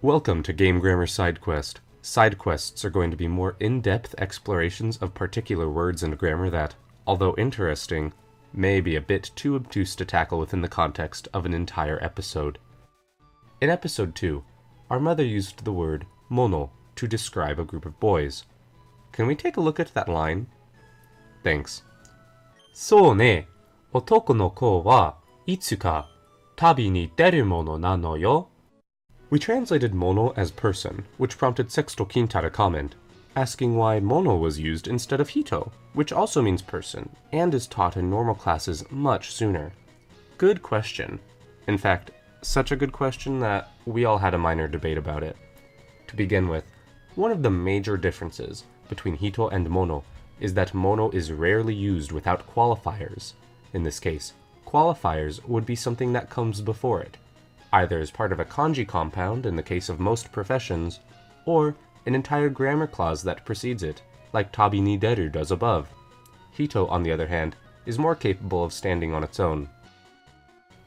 Welcome to Game Grammar Sidequest. Sidequests are going to be more in-depth explorations of particular words and grammar that, although interesting, may be a bit too obtuse to tackle within the context of an entire episode. In episode 2, our mother used the word mono to describe a group of boys. Can we take a look at that line? Thanks. そうね、男の子はいつか旅に出るものなのよ. We translated mono as person, which prompted Sexto Quinta to comment, asking why mono was used instead of hito, which also means person, and is taught in normal classes much sooner. Good question. In fact, such a good question that we all had a minor debate about it. To begin with, one of the major differences between hito and mono is that mono is rarely used without qualifiers. In this case, qualifiers would be something that comes before it, either as part of a kanji compound in the case of most professions, or an entire grammar clause that precedes it, like tabi ni deru does above. Hito, on the other hand, is more capable of standing on its own.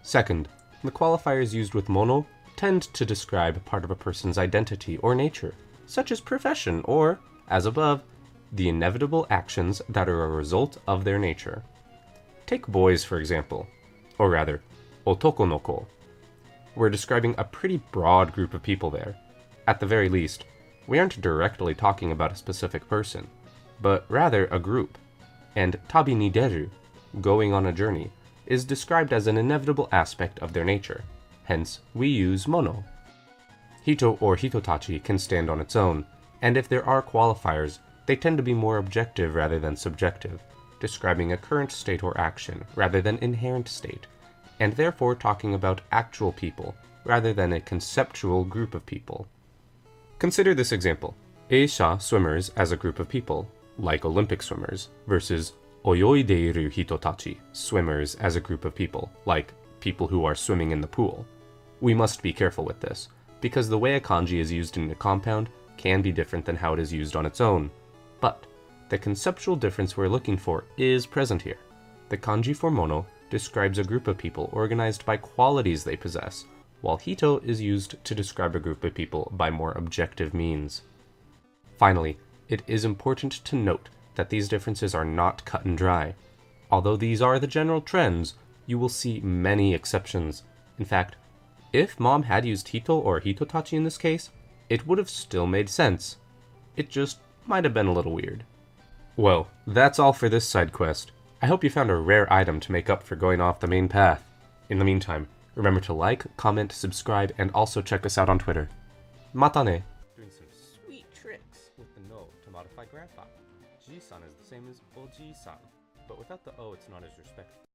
Second, the qualifiers used with mono tend to describe part of a person's identity or nature, such as profession or, as above, the inevitable actions that are a result of their nature. Take boys, for example, or rather, otoko no ko. We're describing a pretty broad group of people there. At the very least, we aren't directly talking about a specific person, but rather a group. And tabi ni deru, going on a journey, is described as an inevitable aspect of their nature. Hence, we use mono. Hito or hitotachi can stand on its own, and if there are qualifiers, they tend to be more objective rather than subjective, describing a current state or action rather than inherent state, and therefore talking about actual people rather than a conceptual group of people. Consider this example: eisha swimmers as a group of people, like Olympic swimmers, versus oyoideiru hitotachi, swimmers as a group of people, like people who are swimming in the pool. We must be careful with this, because the way a kanji is used in a compound can be different than how it is used on its own. But the conceptual difference we're looking for is present here. The kanji for mono describes a group of people organized by qualities they possess, while hito is used to describe a group of people by more objective means. Finally, it is important to note that these differences are not cut and dry. Although these are the general trends, you will see many exceptions. In fact, if mom had used hito or hitotachi in this case, it would have still made sense. It just might have been a little weird. Well, that's all for this side quest. I hope you found a rare item to make up for going off the main path. In the meantime, remember to like, comment, subscribe, and also check us out on Twitter. Mata ne! Doing some sweet tricks with the no to modify grandpa. Ji-san is the same as oji-san, but without the o it's not as respectful.